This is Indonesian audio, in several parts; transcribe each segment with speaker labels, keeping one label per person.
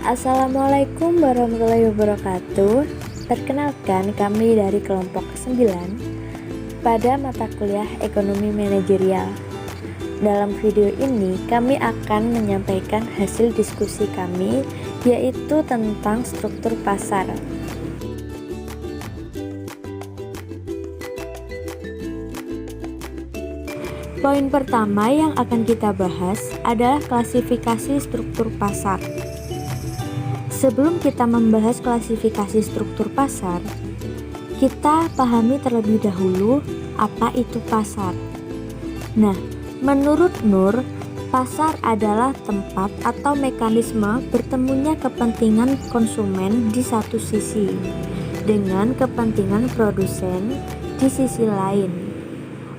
Speaker 1: Assalamualaikum warahmatullahi wabarakatuh. Perkenalkan, kami dari kelompok 9 pada mata kuliah Ekonomi Manajerial. Dalam video ini kami akan menyampaikan hasil diskusi kami, yaitu tentang struktur pasar. Poin pertama yang akan kita bahas adalah klasifikasi struktur pasar. Sebelum kita membahas klasifikasi struktur pasar, kita pahami terlebih dahulu apa itu pasar. Nah, menurut Nur, pasar adalah tempat atau mekanisme bertemunya kepentingan konsumen di satu sisi dengan kepentingan produsen di sisi lain.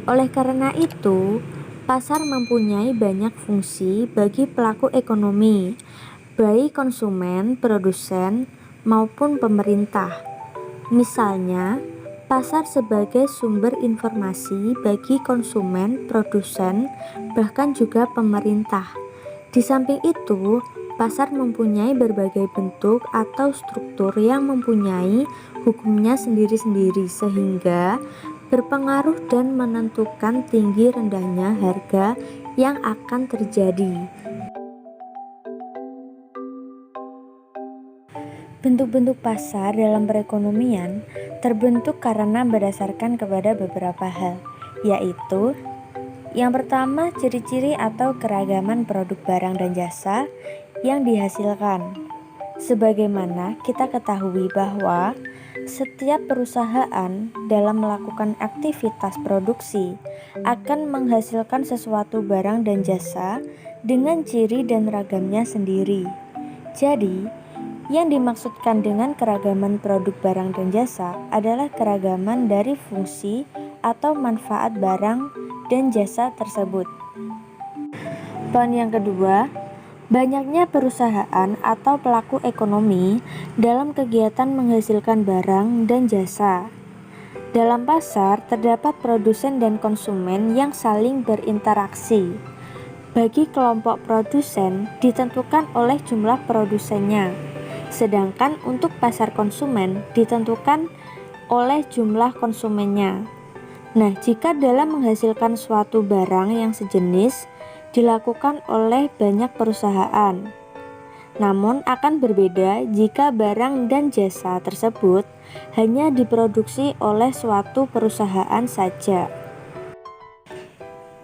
Speaker 1: Oleh karena itu, pasar mempunyai banyak fungsi bagi pelaku ekonomi, baik konsumen, produsen, maupun pemerintah. Misalnya, pasar sebagai sumber informasi bagi konsumen, produsen, bahkan juga pemerintah. Di samping itu, pasar mempunyai berbagai bentuk atau struktur yang mempunyai hukumnya sendiri-sendiri sehingga berpengaruh dan menentukan tinggi rendahnya harga yang akan terjadi. Bentuk-bentuk pasar dalam perekonomian terbentuk karena berdasarkan kepada beberapa hal, yaitu yang pertama, ciri-ciri atau keragaman produk barang dan jasa yang dihasilkan. Sebagaimana kita ketahui bahwa setiap perusahaan dalam melakukan aktivitas produksi akan menghasilkan sesuatu barang dan jasa dengan ciri dan ragamnya sendiri. Jadi, yang dimaksudkan dengan keragaman produk barang dan jasa adalah keragaman dari fungsi atau manfaat barang dan jasa tersebut. Poin yang kedua, banyaknya perusahaan atau pelaku ekonomi dalam kegiatan menghasilkan barang dan jasa. Dalam pasar terdapat produsen dan konsumen yang saling berinteraksi. Bagi kelompok produsen ditentukan oleh jumlah produsennya, sedangkan untuk pasar konsumen ditentukan oleh jumlah konsumennya. Nah, jika dalam menghasilkan suatu barang yang sejenis dilakukan oleh banyak perusahaan, namun akan berbeda jika barang dan jasa tersebut hanya diproduksi oleh suatu perusahaan saja.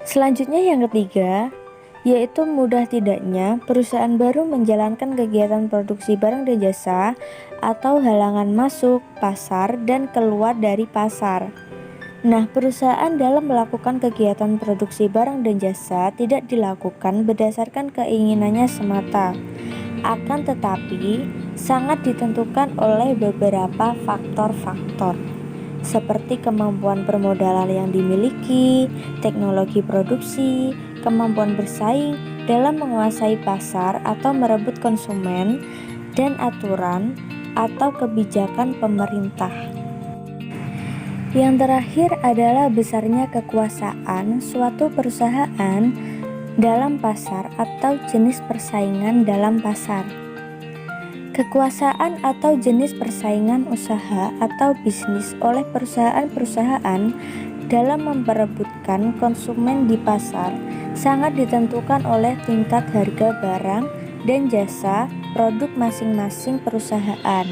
Speaker 1: Selanjutnya yang ketiga, yaitu mudah tidaknya perusahaan baru menjalankan kegiatan produksi barang dan jasa atau halangan masuk pasar dan keluar dari pasar. Nah, perusahaan dalam melakukan kegiatan produksi barang dan jasa tidak dilakukan berdasarkan keinginannya semata, akan tetapi sangat ditentukan oleh beberapa faktor-faktor, seperti kemampuan permodalan yang dimiliki, teknologi produksi, kemampuan bersaing dalam menguasai pasar atau merebut konsumen, dan aturan atau kebijakan pemerintah. Yang terakhir adalah besarnya kekuasaan suatu perusahaan dalam pasar atau jenis persaingan dalam pasar. Kekuasaan atau jenis persaingan usaha atau bisnis oleh perusahaan-perusahaan dalam memperebutkan konsumen di pasar sangat ditentukan oleh tingkat harga barang dan jasa produk masing-masing perusahaan.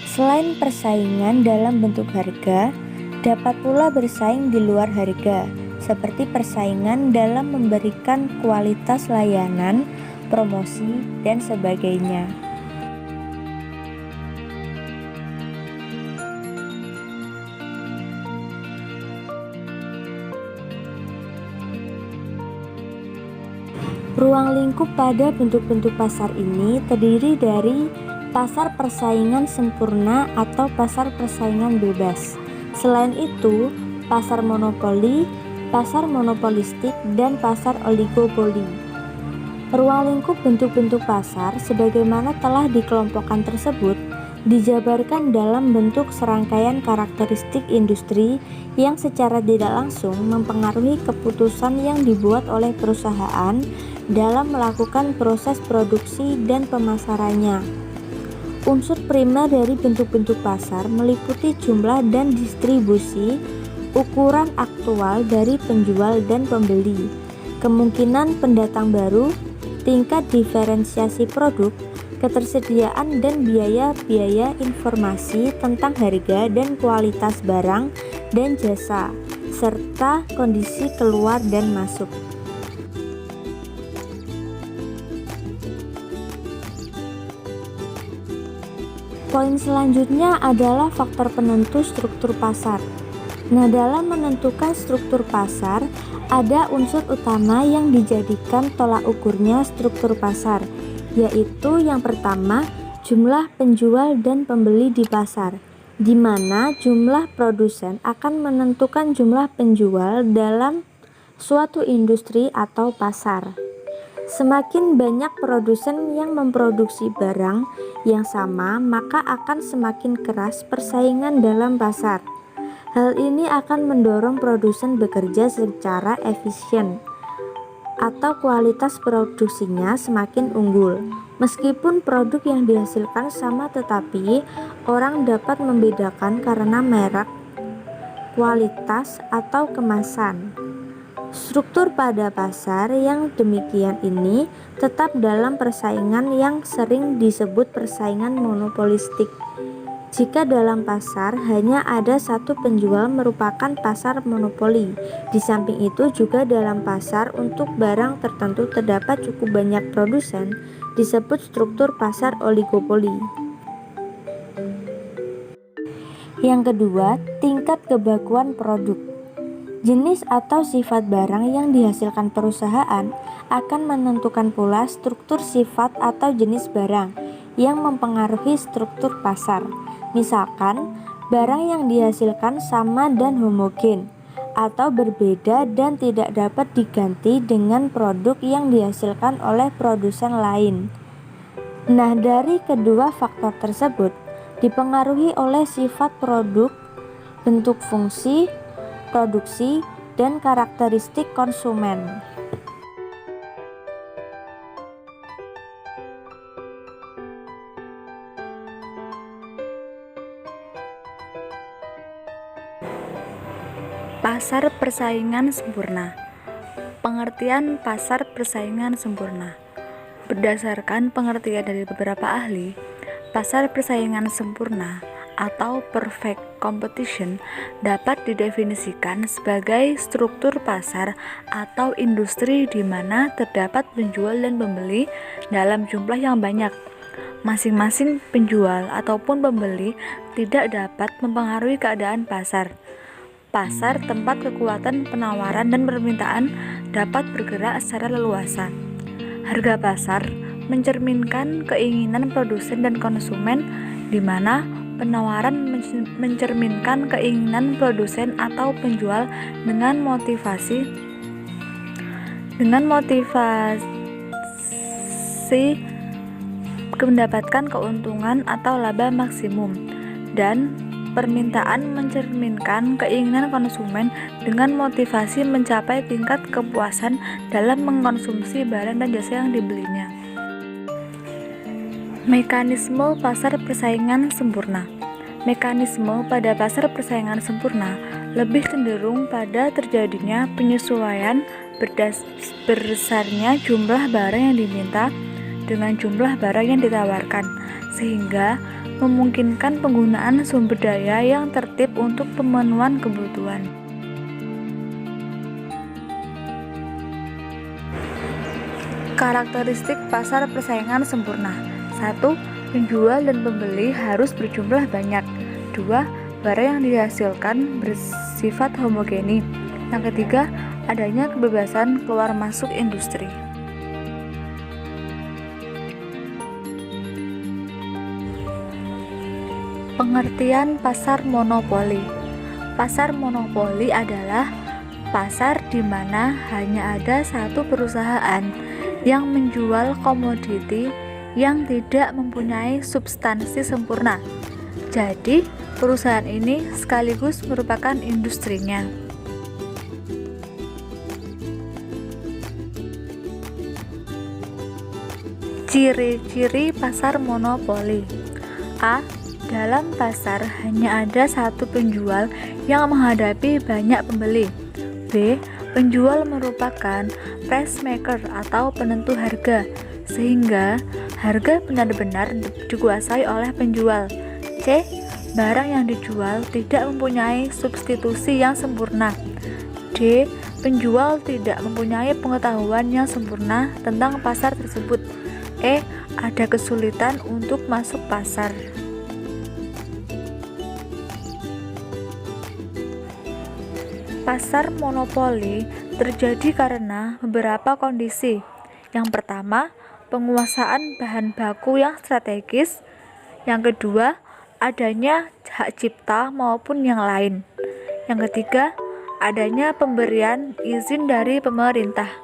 Speaker 1: Selain persaingan dalam bentuk harga, dapat pula bersaing di luar harga, seperti persaingan dalam memberikan kualitas layanan, promosi, dan sebagainya. Ruang lingkup pada bentuk-bentuk pasar ini terdiri dari pasar persaingan sempurna atau pasar persaingan bebas. Selain itu, pasar monopoli, pasar monopolistik, dan pasar oligopoli. Ruang lingkup bentuk-bentuk pasar sebagaimana telah dikelompokkan tersebut dijabarkan dalam bentuk serangkaian karakteristik industri yang secara tidak langsung mempengaruhi keputusan yang dibuat oleh perusahaan dalam melakukan proses produksi dan pemasarannya. Unsur primer dari bentuk-bentuk pasar meliputi jumlah dan distribusi, ukuran aktual dari penjual dan pembeli, kemungkinan pendatang baru, tingkat diferensiasi produk, ketersediaan dan biaya-biaya informasi tentang harga dan kualitas barang dan jasa, serta kondisi keluar dan masuk. Poin selanjutnya adalah faktor penentu struktur pasar. Nah, dalam menentukan struktur pasar, ada unsur utama yang dijadikan tolak ukurnya struktur pasar, yaitu yang pertama, jumlah penjual dan pembeli di pasar, di mana jumlah produsen akan menentukan jumlah penjual dalam suatu industri atau pasar. Semakin banyak produsen yang memproduksi barang yang sama, maka akan semakin keras persaingan dalam pasar. Hal ini akan mendorong produsen bekerja secara efisien atau kualitas produksinya semakin unggul. Meskipun produk yang dihasilkan sama, tetapi orang dapat membedakan karena merek, kualitas, atau kemasan. Struktur pada pasar yang demikian ini tetap dalam persaingan yang sering disebut persaingan monopolistik. Jika dalam pasar hanya ada satu penjual merupakan pasar monopoli. Di samping itu juga dalam pasar untuk barang tertentu terdapat cukup banyak produsen, disebut struktur pasar oligopoli. Yang kedua, tingkat kebakuan produk. Jenis atau sifat barang yang dihasilkan perusahaan akan menentukan pula struktur sifat atau jenis barang yang mempengaruhi struktur pasar. Misalkan, barang yang dihasilkan sama dan homogen, atau berbeda dan tidak dapat diganti dengan produk yang dihasilkan oleh produsen lain. Nah, dari kedua faktor tersebut dipengaruhi oleh sifat produk, bentuk fungsi, produksi, dan karakteristik konsumen.
Speaker 2: Pasar persaingan sempurna. Pengertian pasar persaingan sempurna. Berdasarkan pengertian dari beberapa ahli, pasar persaingan sempurna atau perfect competition dapat didefinisikan sebagai struktur pasar atau industri di mana terdapat penjual dan pembeli dalam jumlah yang banyak. Masing-masing penjual ataupun pembeli tidak dapat mempengaruhi keadaan pasar. Pasar tempat kekuatan penawaran dan permintaan dapat bergerak secara leluasa. Harga pasar mencerminkan keinginan produsen dan konsumen, di mana penawaran mencerminkan keinginan produsen atau penjual dengan motivasi mendapatkan keuntungan atau laba maksimum, dan permintaan mencerminkan keinginan konsumen dengan motivasi mencapai tingkat kepuasan dalam mengkonsumsi barang dan jasa yang dibelinya. Mekanisme pasar persaingan sempurna. Mekanisme pada pasar persaingan sempurna lebih cenderung pada terjadinya penyesuaian besarnya jumlah barang yang diminta dengan jumlah barang yang ditawarkan, sehingga memungkinkan penggunaan sumber daya yang tertib untuk pemenuhan kebutuhan. Karakteristik pasar persaingan sempurna. 1. Penjual dan pembeli harus berjumlah banyak. 2. Barang yang dihasilkan bersifat homogeni. Yang ketiga, adanya kebebasan keluar masuk industri. Pengertian pasar monopoli. Pasar monopoli adalah pasar di mana hanya ada satu perusahaan yang menjual komoditi yang tidak mempunyai substansi sempurna. Jadi, perusahaan ini sekaligus merupakan industrinya. Ciri-ciri pasar monopoli. A. Dalam pasar hanya ada satu penjual yang menghadapi banyak pembeli. B. Penjual merupakan price maker atau penentu harga, sehingga harga benar-benar dikuasai oleh penjual. C. Barang yang dijual tidak mempunyai substitusi yang sempurna. D. Penjual tidak mempunyai pengetahuan yang sempurna tentang pasar tersebut. E. Ada kesulitan untuk masuk pasar. Pasar monopoli terjadi karena beberapa kondisi. Yang pertama, penguasaan bahan baku yang strategis. Yang kedua, adanya hak cipta maupun yang lain. Yang ketiga, adanya pemberian izin dari pemerintah.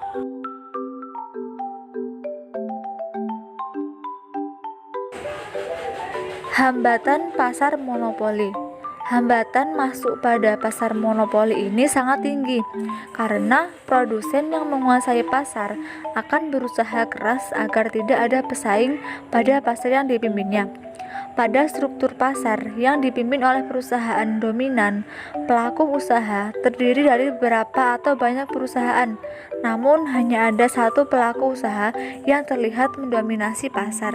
Speaker 2: Hambatan pasar monopoli. Hambatan masuk pada pasar monopoli ini sangat tinggi karena produsen yang menguasai pasar akan berusaha keras agar tidak ada pesaing pada pasar yang dipimpinnya. Pada struktur pasar yang dipimpin oleh perusahaan dominan, pelaku usaha terdiri dari beberapa atau banyak perusahaan, namun hanya ada satu pelaku usaha yang terlihat mendominasi pasar.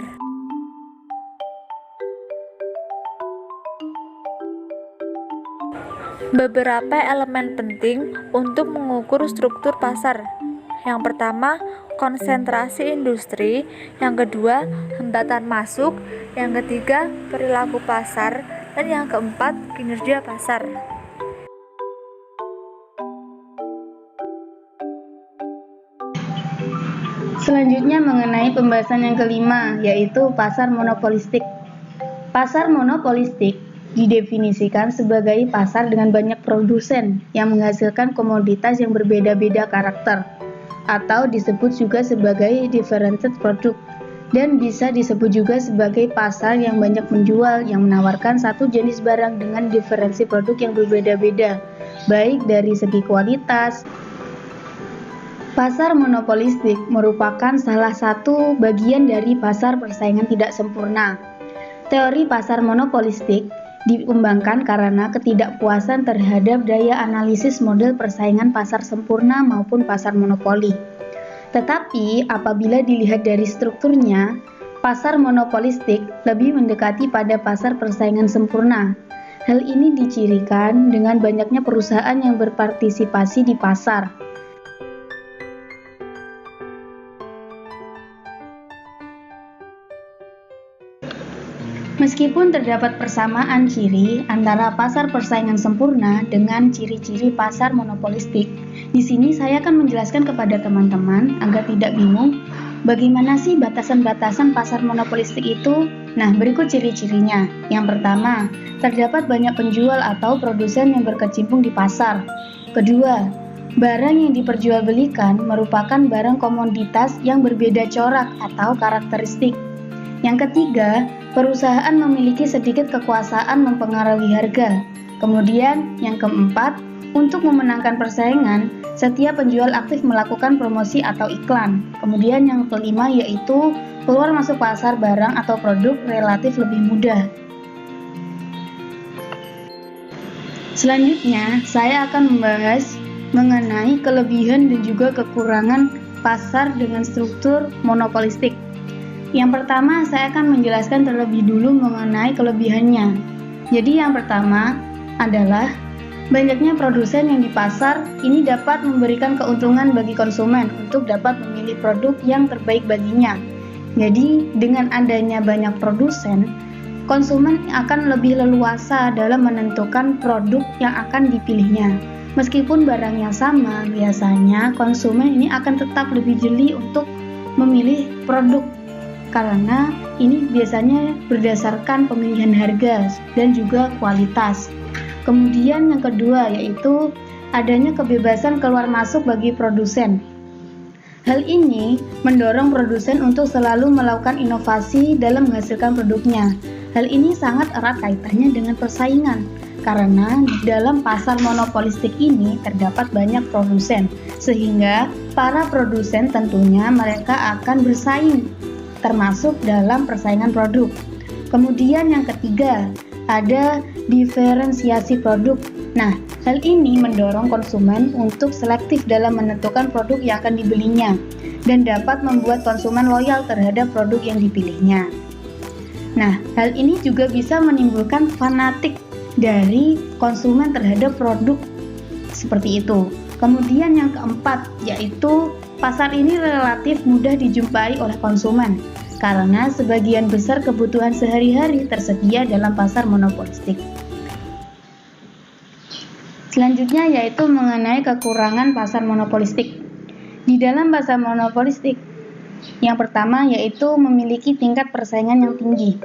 Speaker 2: Beberapa elemen penting untuk mengukur struktur pasar. Yang pertama, konsentrasi industri. Yang kedua, hambatan masuk. Yang ketiga, perilaku pasar. Dan yang keempat, kinerja pasar.
Speaker 3: Selanjutnya mengenai pembahasan yang kelima, yaitu pasar monopolistik. Pasar monopolistik didefinisikan sebagai pasar dengan banyak produsen yang menghasilkan komoditas yang berbeda-beda karakter, atau disebut juga sebagai differentiated product, dan bisa disebut juga sebagai pasar yang banyak menjual yang menawarkan satu jenis barang dengan diferensi produk yang berbeda-beda, baik dari segi kualitas. Pasar monopolistik merupakan salah satu bagian dari pasar persaingan tidak sempurna. Teori pasar monopolistik dikembangkan karena ketidakpuasan terhadap daya analisis model persaingan pasar sempurna maupun pasar monopoli. Tetapi apabila dilihat dari strukturnya, pasar monopolistik lebih mendekati pada pasar persaingan sempurna. Hal ini dicirikan dengan banyaknya perusahaan yang berpartisipasi di pasar. Meskipun terdapat persamaan ciri antara pasar persaingan sempurna dengan ciri-ciri pasar monopolistik, di sini saya akan menjelaskan kepada teman-teman agar tidak bingung bagaimana sih batasan-batasan pasar monopolistik itu. Nah, berikut ciri-cirinya. Yang pertama, terdapat banyak penjual atau produsen yang berkecimpung di pasar. Kedua, barang yang diperjualbelikan merupakan barang komoditas yang berbeda corak atau karakteristik. Yang ketiga, perusahaan memiliki sedikit kekuasaan mempengaruhi harga. Kemudian, yang keempat, untuk memenangkan persaingan, setiap penjual aktif melakukan promosi atau iklan. Kemudian yang kelima yaitu keluar masuk pasar barang atau produk relatif lebih mudah. Selanjutnya, saya akan membahas mengenai kelebihan dan juga kekurangan pasar dengan struktur monopolistik. Yang pertama, saya akan menjelaskan terlebih dulu mengenai kelebihannya. Jadi yang pertama adalah banyaknya produsen yang di pasar ini dapat memberikan keuntungan bagi konsumen untuk dapat memilih produk yang terbaik baginya. Jadi dengan adanya banyak produsen, konsumen akan lebih leluasa dalam menentukan produk yang akan dipilihnya. Meskipun barangnya sama, biasanya konsumen ini akan tetap lebih jeli untuk memilih produk karena ini biasanya berdasarkan pemilihan harga dan juga kualitas. Kemudian yang kedua yaitu adanya kebebasan keluar masuk bagi produsen. Hal ini mendorong produsen untuk selalu melakukan inovasi dalam menghasilkan produknya. Hal ini sangat erat kaitannya dengan persaingan karena di dalam pasar monopolistik ini terdapat banyak produsen, sehingga para produsen tentunya mereka akan bersaing termasuk dalam persaingan produk. Kemudian yang ketiga, ada diferensiasi produk. Nah, hal ini mendorong konsumen untuk selektif dalam menentukan produk yang akan dibelinya dan dapat membuat konsumen loyal terhadap produk yang dipilihnya. Nah, hal ini juga bisa menimbulkan fanatik dari konsumen terhadap produk seperti itu. Kemudian yang keempat, yaitu pasar ini relatif mudah dijumpai oleh konsumen karena sebagian besar kebutuhan sehari-hari tersedia dalam pasar monopolistik. Selanjutnya yaitu mengenai kekurangan pasar monopolistik. Di dalam pasar monopolistik, yang pertama yaitu memiliki tingkat persaingan yang tinggi,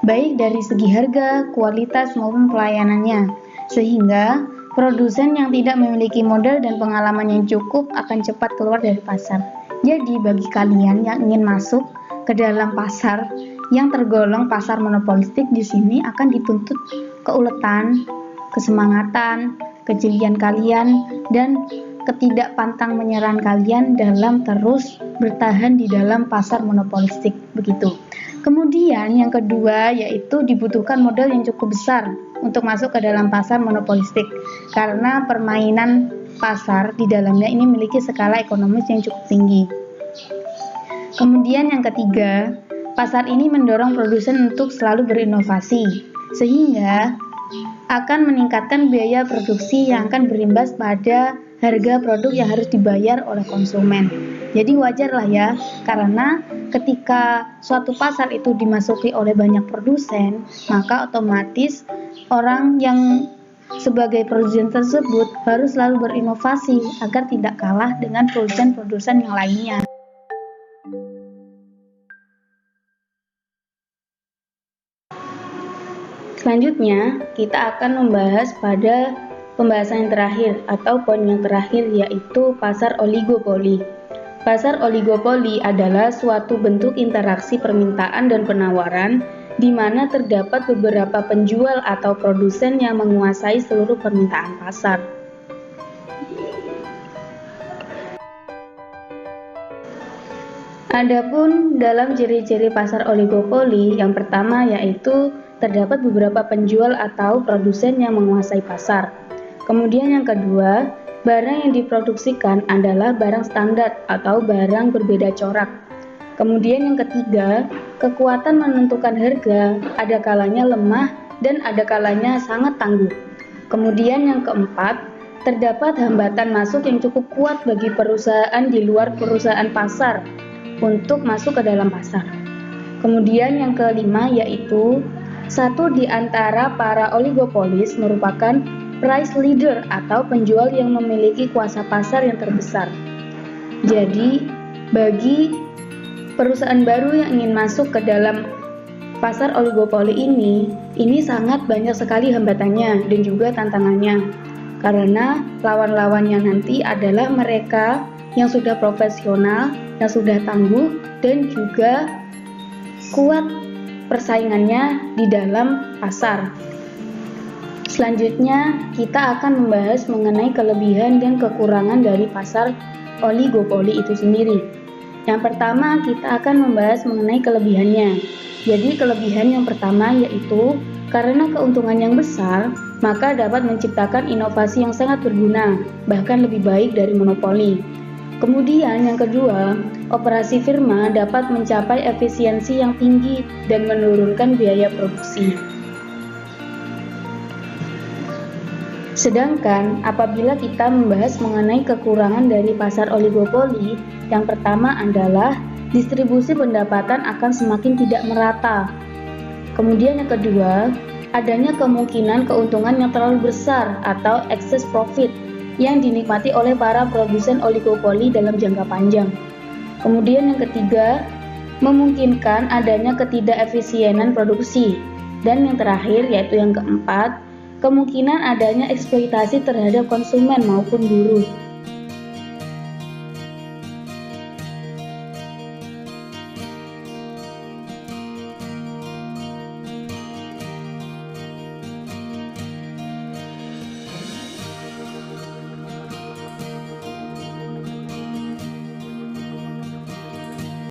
Speaker 3: baik dari segi harga, kualitas maupun pelayanannya, sehingga produsen yang tidak memiliki modal dan pengalaman yang cukup akan cepat keluar dari pasar. Jadi bagi kalian yang ingin masuk ke dalam pasar yang tergolong pasar monopolistik, di sini akan dituntut keuletan, kesemangatan, kejelian kalian, dan ketidakpantang menyerah kalian dalam terus bertahan di dalam pasar monopolistik begitu. Kemudian yang kedua yaitu dibutuhkan modal yang cukup besar untuk masuk ke dalam pasar monopolistik karena permainan pasar di dalamnya ini memiliki skala ekonomis yang cukup tinggi. Kemudian yang ketiga, pasar ini mendorong produsen untuk selalu berinovasi sehingga akan meningkatkan biaya produksi yang akan berimbas pada harga produk yang harus dibayar oleh konsumen. Jadi wajar lah ya, karena ketika suatu pasar itu dimasuki oleh banyak produsen, maka otomatis orang yang sebagai produsen tersebut harus selalu berinovasi agar tidak kalah dengan produsen-produsen yang lainnya. Selanjutnya, kita akan membahas pada pembahasan yang terakhir atau poin yang terakhir yaitu pasar oligopoli. Pasar oligopoli adalah suatu bentuk interaksi permintaan dan penawaran di mana terdapat beberapa penjual atau produsen yang menguasai seluruh permintaan pasar. Adapun dalam ciri-ciri pasar oligopoli, yang pertama yaitu terdapat beberapa penjual atau produsen yang menguasai pasar. Kemudian yang kedua, barang yang diproduksikan adalah barang standar atau barang berbeda corak. Kemudian yang ketiga, kekuatan menentukan harga ada kalanya lemah dan ada kalanya sangat tangguh. Kemudian yang keempat, terdapat hambatan masuk yang cukup kuat bagi perusahaan di luar perusahaan pasar untuk masuk ke dalam pasar. Kemudian yang kelima yaitu satu di antara para oligopolis merupakan price leader atau penjual yang memiliki kuasa pasar yang terbesar. Jadi, bagi perusahaan baru yang ingin masuk ke dalam pasar oligopoli ini sangat banyak sekali hambatannya dan juga tantangannya. Karena lawan-lawannya nanti adalah mereka yang sudah profesional, yang sudah tangguh, dan juga kuat persaingannya di dalam pasar. Selanjutnya, kita akan membahas mengenai kelebihan dan kekurangan dari pasar oligopoli itu sendiri. Yang pertama, kita akan membahas mengenai kelebihannya. Jadi, kelebihan yang pertama yaitu karena keuntungan yang besar, maka dapat menciptakan inovasi yang sangat berguna, bahkan lebih baik dari monopoli. Kemudian yang kedua, operasi firma dapat mencapai efisiensi yang tinggi dan menurunkan biaya produksi. Sedangkan apabila kita membahas mengenai kekurangan dari pasar oligopoli, yang pertama adalah distribusi pendapatan akan semakin tidak merata. Kemudian yang kedua, adanya kemungkinan keuntungan yang terlalu besar atau excess profit yang dinikmati oleh para produsen oligopoli dalam jangka panjang. Kemudian yang ketiga, memungkinkan adanya ketidakefisienan produksi. Dan yang terakhir yaitu yang keempat, kemungkinan adanya eksploitasi terhadap konsumen maupun buruh.